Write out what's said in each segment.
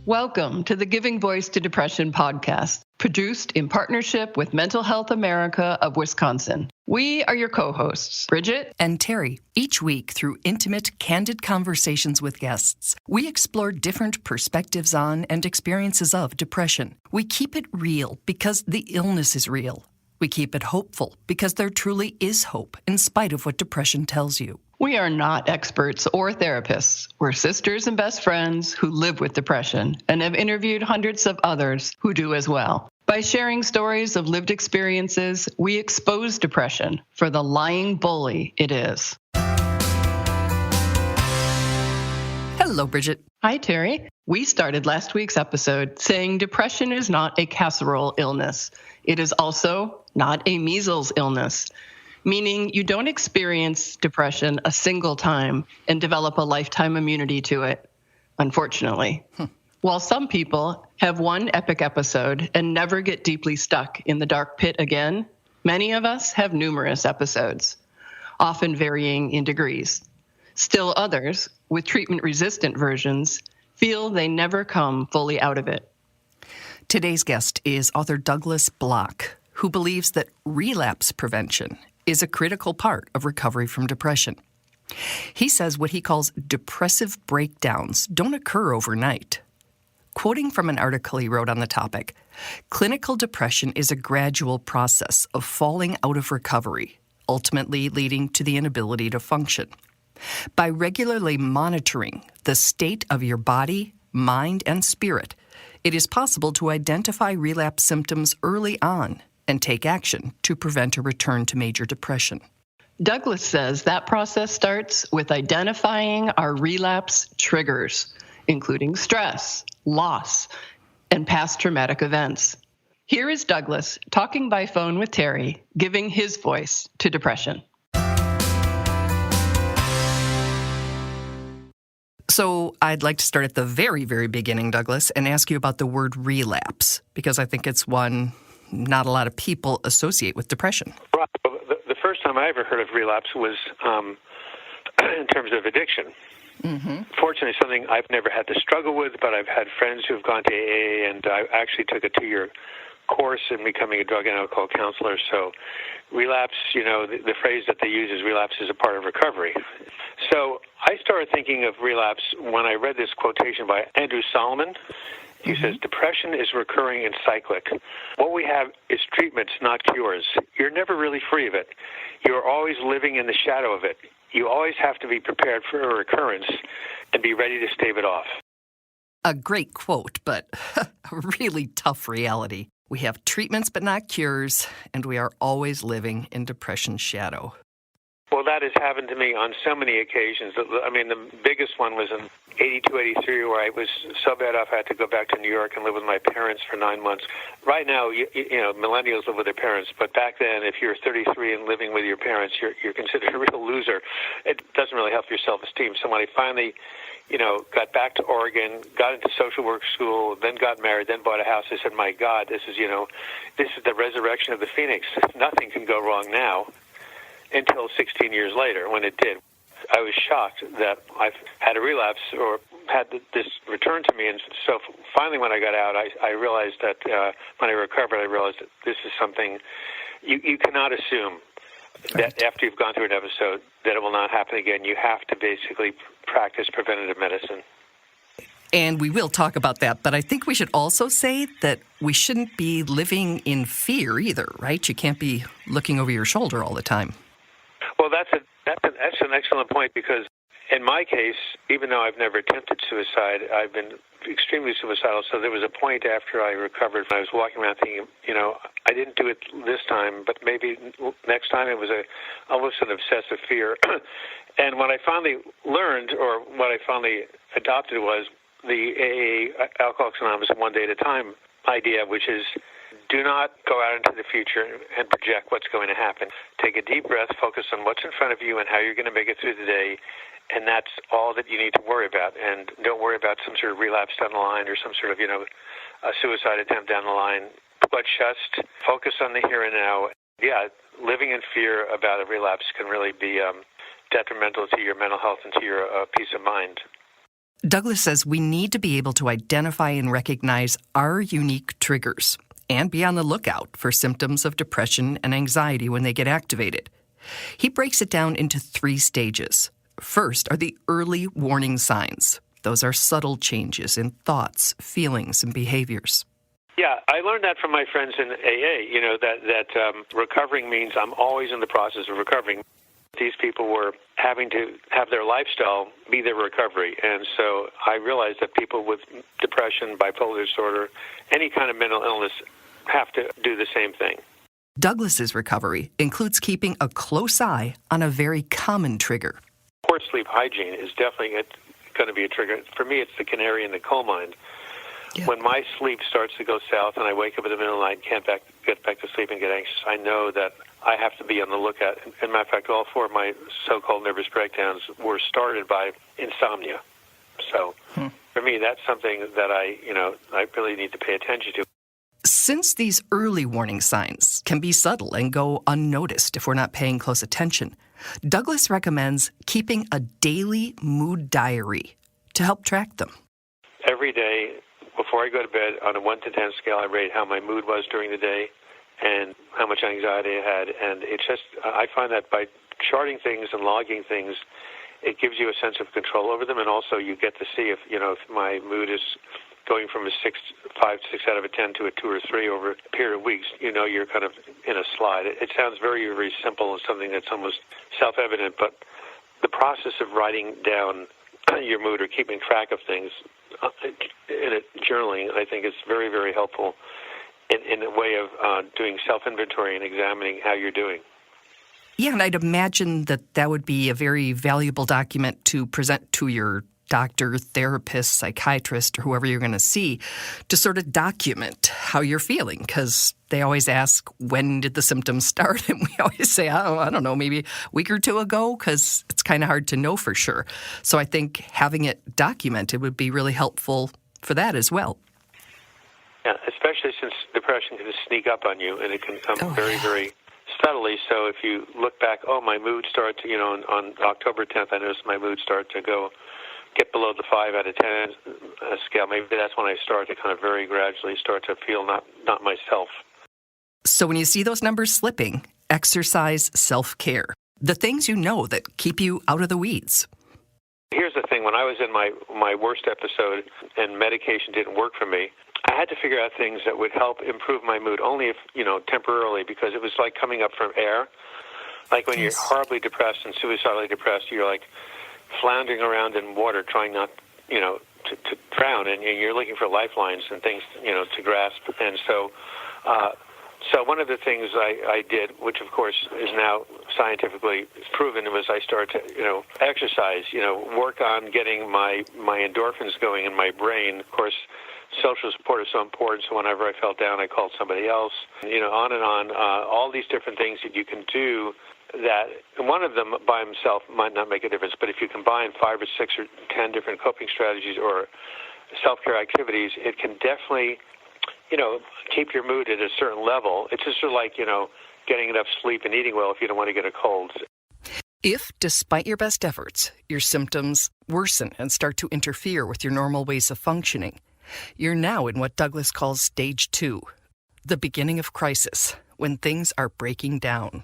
Welcome to the Giving Voice to Depression podcast, produced in partnership with Mental Health America of Wisconsin. We are your co-hosts, Bridget and Terry. Each week, through intimate, candid conversations with guests, we explore different perspectives on and experiences of depression. We keep it real because the illness is real. We keep it hopeful because there truly is hope in spite of what depression tells you. We are not experts or therapists. We're sisters and best friends who live with depression and have interviewed hundreds of others who do as well. By sharing stories of lived experiences, we expose depression for the lying bully it is. Hello, Bridget. Hi, Terry. We started last week's episode saying depression is not a casserole illness. It is also not a measles illness, meaning you don't experience depression a single time and develop a lifetime immunity to it, unfortunately. While some people have one epic episode and never get deeply stuck in the dark pit again, many of us have numerous episodes, often varying in degrees. Still others, with treatment-resistant versions, feel they never come fully out of it. Today's guest is author Douglas Bloch, who believes that relapse prevention is a critical part of recovery from depression. He says what he calls depressive breakdowns don't occur overnight. Quoting from an article he wrote on the topic, clinical depression is a gradual process of falling out of recovery, ultimately leading to the inability to function. By regularly monitoring the state of your body, mind, and spirit, it is possible to identify relapse symptoms early on and take action to prevent a return to major depression. Douglas says that process starts with identifying our relapse triggers, including stress, loss, and past traumatic events. Here is Douglas talking by phone with Terry, giving his voice to depression. So I'd like to start at the very, very beginning, Douglas, and ask you about the word relapse, because I think it's one not a lot of people associate with depression. Right. The first time I ever heard of relapse was in terms of addiction. Mm-hmm. Fortunately, something I've never had to struggle with, but I've had friends who've gone to AA, and I actually took a 2-year course in becoming a drug and alcohol counselor. So relapse, the phrase that they use is relapse is a part of recovery. So I started thinking of relapse when I read this quotation by Andrew Solomon. He says, depression is recurring and cyclic. What we have is treatments, not cures. You're never really free of it. You're always living in the shadow of it. You always have to be prepared for a recurrence and be ready to stave it off. A great quote, but a really tough reality. We have treatments but not cures, and we are always living in depression's shadow. Well, that has happened to me on so many occasions. I mean, the biggest one was in 82, 83, where I was so bad off I had to go back to New York and live with my parents for 9 months. Right now, millennials live with their parents, but back then, if you're 33 and living with your parents, you're considered a real loser. It doesn't really help your self-esteem. So when I finally, got back to Oregon, got into social work school, then got married, then bought a house, I said, my God, this is the resurrection of the phoenix. Nothing can go wrong now. Until 16 years later, when it did. I was shocked that I've had a relapse or had this return to me. And so finally when I got out, I realized that when I recovered, I realized that this is something you cannot assume that after you've gone through an episode that it will not happen again. You have to basically practice preventative medicine. And we will talk about that, but I think we should also say that we shouldn't be living in fear either, right? You can't be looking over your shoulder all the time. Well, that's an excellent point, because in my case, even though I've never attempted suicide, I've been extremely suicidal. So there was a point after I recovered when I was walking around thinking, I didn't do it this time, but maybe next time. It was almost an obsessive fear. And what I finally learned, or what I finally adopted, was the AA, Alcoholics Anonymous, one day at a time idea, which is do not go out into the future and project what's going to happen. Take a deep breath, focus on what's in front of you and how you're going to make it through the day, and that's all that you need to worry about. And don't worry about some sort of relapse down the line or some sort of, a suicide attempt down the line, but just focus on the here and now. Yeah, living in fear about a relapse can really be detrimental to your mental health and to your peace of mind. Douglas says we need to be able to identify and recognize our unique triggers and be on the lookout for symptoms of depression and anxiety when they get activated. He breaks it down into 3 stages. First are the early warning signs. Those are subtle changes in thoughts, feelings, and behaviors. Yeah, I learned that from my friends in AA, that recovering means I'm always in the process of recovering. These people were having to have their lifestyle be their recovery. And so I realized that people with depression, bipolar disorder, any kind of mental illness have to do the same thing. Douglas's recovery includes keeping a close eye on a very common trigger. Poor sleep hygiene is definitely going to be a trigger. For me, it's the canary in the coal mine. Yeah. When my sleep starts to go south and I wake up in the middle of the night and can't get back to sleep and get anxious, I know that I have to be on the lookout. As a matter of fact, all 4 of my so-called nervous breakdowns were started by insomnia. So for me, that's something that I really need to pay attention to. Since these early warning signs can be subtle and go unnoticed if we're not paying close attention, Douglas recommends keeping a daily mood diary to help track them. Every day, before I go to bed, on a 1 to 10 scale, I rate how my mood was during the day and how much anxiety I had. And it's just, I find that by charting things and logging things, it gives you a sense of control over them. And also you get to see if my mood is going from a 5, 6 out of a 10 to a 2 or 3 over a period of weeks, you're kind of in a slide. It sounds very, very simple and something that's almost self-evident, but the process of writing down your mood or keeping track of things in journaling, I think, is very, very helpful in a way of doing self-inventory and examining how you're doing. Yeah, and I'd imagine that would be a very valuable document to present to your doctor, therapist, psychiatrist, or whoever you're going to see to sort of document how you're feeling, because they always ask, when did the symptoms start? And we always say, I don't know, maybe a week or 2 ago, because it's kind of hard to know for sure. So I think having it documented would be really helpful for that as well. Yeah, especially since depression can sneak up on you, and it can come very, very subtly. So if you look back, my mood started to, on October 10th, I noticed my mood started to get below the 5 out of 10 scale. Maybe that's when I start to kind of very gradually start to feel not myself. So when you see those numbers slipping, exercise self-care. The things that keep you out of the weeds. Here's the thing. When I was in my worst episode and medication didn't work for me, I had to figure out things that would help improve my mood, only if, temporarily, because it was like coming up from air. Like when you're horribly depressed and suicidally depressed, you're like floundering around in water trying not, to drown, and you're looking for lifelines and things, to grasp. And so one of the things I did, which of course is now scientifically proven, was I started to, exercise, work on getting my endorphins going in my brain. Of course, social support is so important, so whenever I felt down, I called somebody else, on and on, all these different things that you can do that one of them by himself might not make a difference, but if you combine 5 or 6 or 10 different coping strategies or self-care activities, it can definitely, keep your mood at a certain level. It's just sort of like, getting enough sleep and eating well if you don't want to get a cold. If, despite your best efforts, your symptoms worsen and start to interfere with your normal ways of functioning, you're now in what Douglas calls stage 2, the beginning of crisis, when things are breaking down.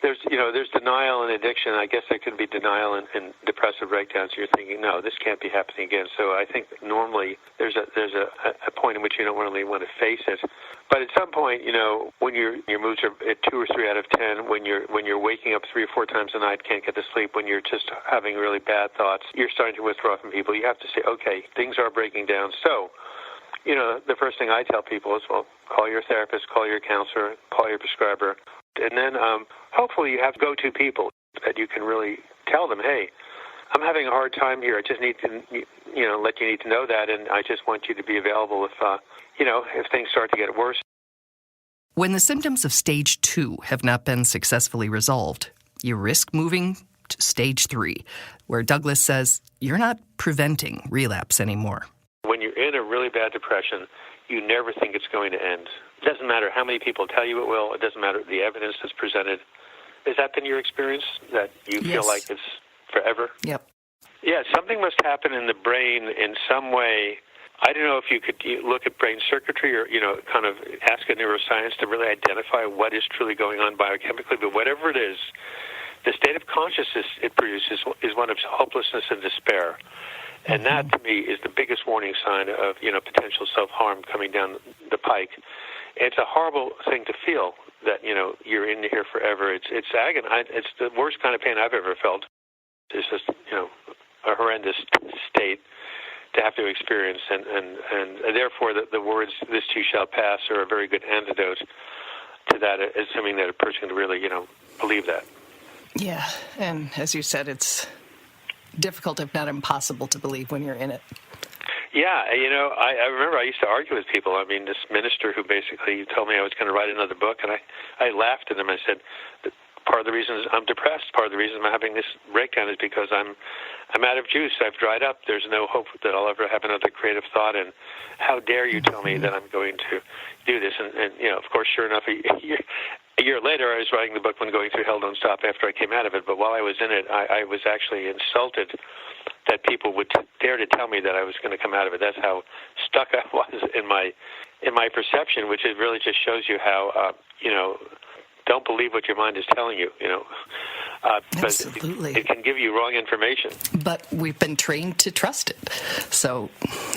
There's denial and addiction. I guess there could be denial and depressive breakdowns. You're thinking, no, this can't be happening again. So I think normally there's a point in which you don't really want to face it. But at some point, when your moods are at 2 or 3 out of 10, when you're waking up 3 or 4 times a night, can't get to sleep, when you're just having really bad thoughts, you're starting to withdraw from people. You have to say, okay, things are breaking down. So, the first thing I tell people is, well, call your therapist, call your counselor, call your prescriber. And then hopefully you have go-to people that you can really tell them, hey, I'm having a hard time here. I just need to, let you need to know that, and I just want you to be available if things start to get worse. When the symptoms of stage 2 have not been successfully resolved, you risk moving to stage 3, where Douglas says you're not preventing relapse anymore. When you're in a really bad depression, you never think it's going to end. It doesn't matter how many people tell you it will. It doesn't matter the evidence that's presented. Has that been your experience, that you feel like it's forever? Yep. Yeah, something must happen in the brain in some way. I don't know if you could look at brain circuitry or, kind of ask a neuroscience to really identify what is truly going on biochemically, but whatever it is, the state of consciousness it produces is one of hopelessness and despair. And that, to me, is the biggest warning sign of, potential self-harm coming down the pike. It's a horrible thing to feel that, you're in here forever. It's agony. It's the worst kind of pain I've ever felt. It's just, a horrendous state to have to experience. And therefore, the words, "this too shall pass," are a very good antidote to that, assuming that a person can really, believe that. Yeah, and as you said, it's difficult, if not impossible, to believe when you're in it. Yeah, I remember I used to argue with people. I mean, this minister who basically told me I was going to write another book, and I laughed at him. I said, part of the reason is I'm depressed. Part of the reason I'm having this breakdown is because I'm out of juice. I've dried up. There's no hope that I'll ever have another creative thought. And how dare you tell me that I'm going to do this? And of course, sure enough, a year later, I was writing the book When Going Through Hell Don't Stop after I came out of it. But while I was in it, I was actually insulted that people would dare to tell me that I was going to come out of it. That's how stuck I was in my perception, which it really just shows you how, don't believe what your mind is telling you, because Absolutely. it can give you wrong information. But we've been trained to trust it. So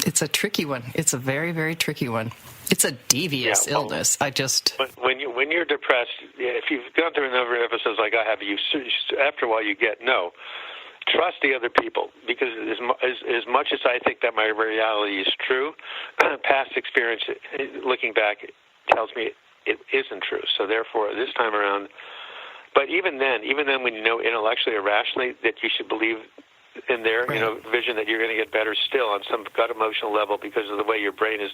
it's a tricky one. It's a very, very tricky one. It's a devious illness. When you're depressed, if you've gone through a number of episodes like I have, after a while you get trust the other people, because as much as I think that my reality is true, past experience, looking back, tells me it isn't true. So therefore, this time around, but even then when you know intellectually or rationally that you should believe in their vision that you're going to get better still on some gut emotional level because of the way your brain is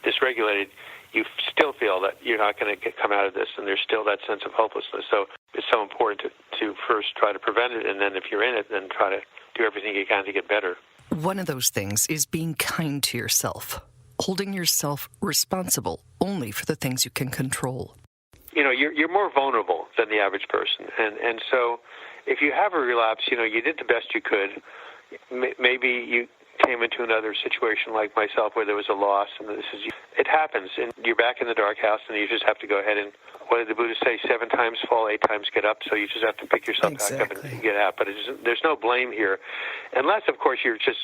dysregulated, you still feel that you're not going to come out of this, and there's still that sense of hopelessness. So it's so important to first try to prevent it, and then if you're in it, then try to do everything you can to get better. One of those things is being kind to yourself, holding yourself responsible only for the things you can control. You're more vulnerable than the average person, and so if you have a relapse, you did the best you could. Maybe you came into another situation like myself where there was a loss, and it happens, and you're back in the dark house, and you just have to go ahead and, what did the Buddha say, 7 times fall, 8 times get up, so you just have to pick yourself back up and get out. But there's no blame here, unless, of course, you're just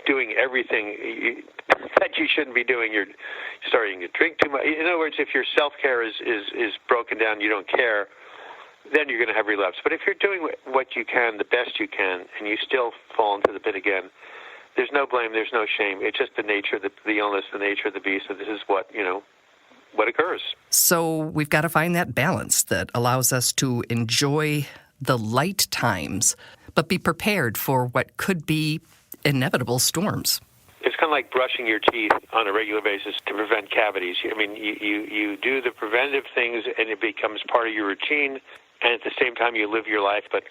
doing everything that you shouldn't be doing. You're starting to drink too much. In other words, if your self-care is broken down, you don't care, then you're going to have relapse. But if you're doing what you can, the best you can, and you still fall into the pit again, there's no blame, there's no shame. It's just the nature of the illness, the nature of the beast, and this is what occurs. So we've got to find that balance that allows us to enjoy the light times, but be prepared for what could be inevitable storms. It's kind of like brushing your teeth on a regular basis to prevent cavities. I mean, you do the preventive things, and it becomes part of your routine, and at the same time you live your life. But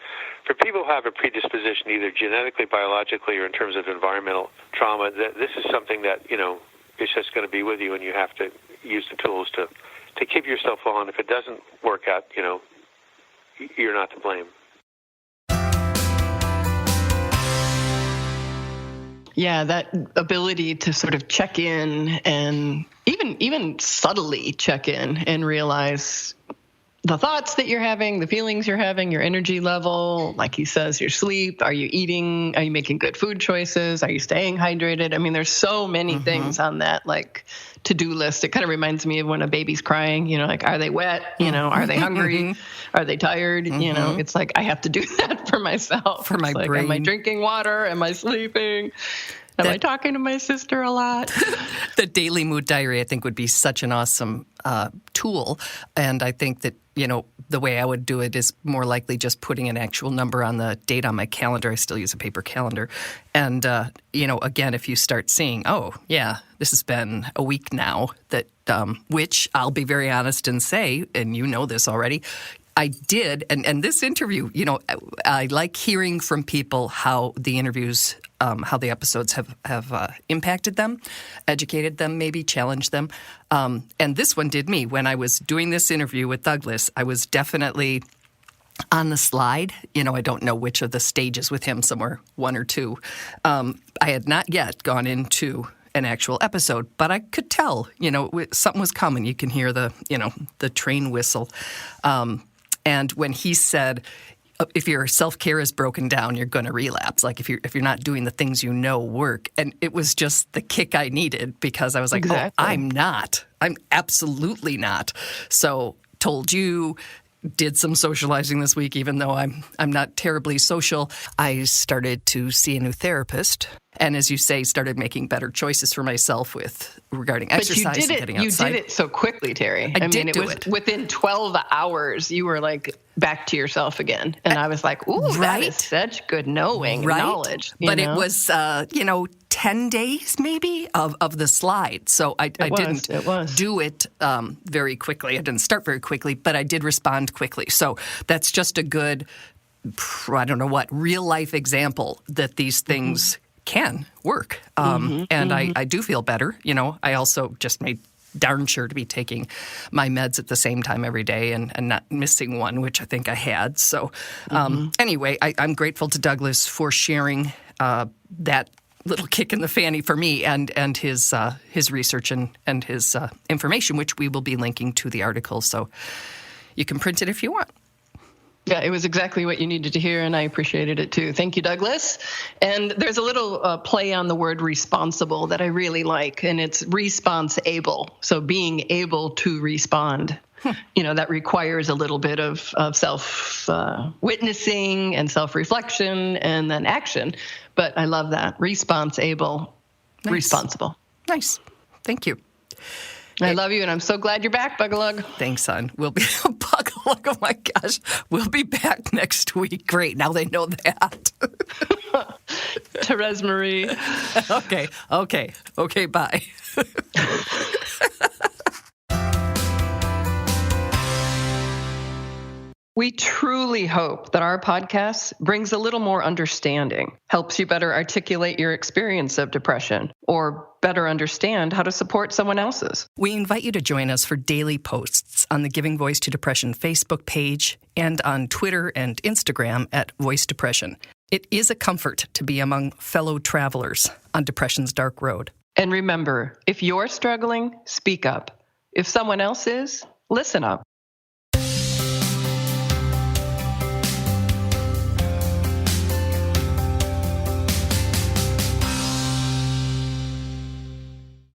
for people who have a predisposition, either genetically, biologically, or in terms of environmental trauma, this is something that, is just going to be with you, and you have to use the tools to keep yourself on. If it doesn't work out, you're not to blame. Yeah, that ability to sort of check in and even subtly check in and realize the thoughts that you're having, the feelings you're having, your energy level, like he says, your sleep, are you eating, are you making good food choices, are you staying hydrated? I mean, there's so many things on that, like, to-do list. It kind of reminds me of when a baby's crying, like, are they wet? Are they hungry? Are they tired? It's like, I have to do that for myself. For my brain. Am I drinking water? Am I sleeping? Am I talking to my sister a lot? The daily mood diary, I think, would be such an awesome tool. And I think that, the way I would do it is more likely just putting an actual number on the date on my calendar. I still use a paper calendar. And, again, if you start seeing, this has been a week now, that which I'll be very honest and say, and you know this already, I did, and this interview, I like hearing from people how the interviews, how the episodes have impacted them, educated them, maybe challenged them. And this one did me. When I was doing this interview with Douglas, I was definitely on the slide, I don't know which of the stages with him, somewhere 1 or 2. I had not yet gone into an actual episode, but I could tell, something was coming. You can hear the train whistle. And when he said, if your self-care is broken down, you're going to relapse. Like if you're not doing the things work. And it was just the kick I needed, because I was like, exactly. I'm not. I'm absolutely not. So told you, did some socializing this week, even though I'm not terribly social. I started to see a new therapist. And as you say, started making better choices for myself regarding exercise and getting outside. You did it so quickly, Terry. I mean, it was within 12 hours, you were like back to yourself again. And I was like, ooh, right? That is such good knowledge. But it was, 10 days maybe of the slide. So I didn't do it very quickly. I didn't start very quickly, but I did respond quickly. So that's just a good, real life example that these things can work. And I do feel better. I also just made darn sure to be taking my meds at the same time every day and not missing one, which I think I had. So anyway, I'm grateful to Douglas for sharing that little kick in the fanny for me and his research and his information, which we will be linking to the article. So you can print it if you want. Yeah, it was exactly what you needed to hear, and I appreciated it too. Thank you, Douglas. And there's a little play on the word responsible that I really like, and it's response-able. So being able to respond, that requires a little bit of self-witnessing and self-reflection and then action. But I love that. Response-able, responsible. Nice. Thank you. I love you, and I'm so glad you're back, Bugalug. Thanks, son. We'll be Bugalug. Oh my gosh, we'll be back next week. Great, now they know that. Therese Marie. Okay. Bye. We truly hope that our podcast brings a little more understanding, helps you better articulate your experience of depression, or better understand how to support someone else's. We invite you to join us for daily posts on the Giving Voice to Depression Facebook page and on Twitter and Instagram at Voice Depression. It is a comfort to be among fellow travelers on depression's dark road. And remember, if you're struggling, speak up. If someone else is, listen up.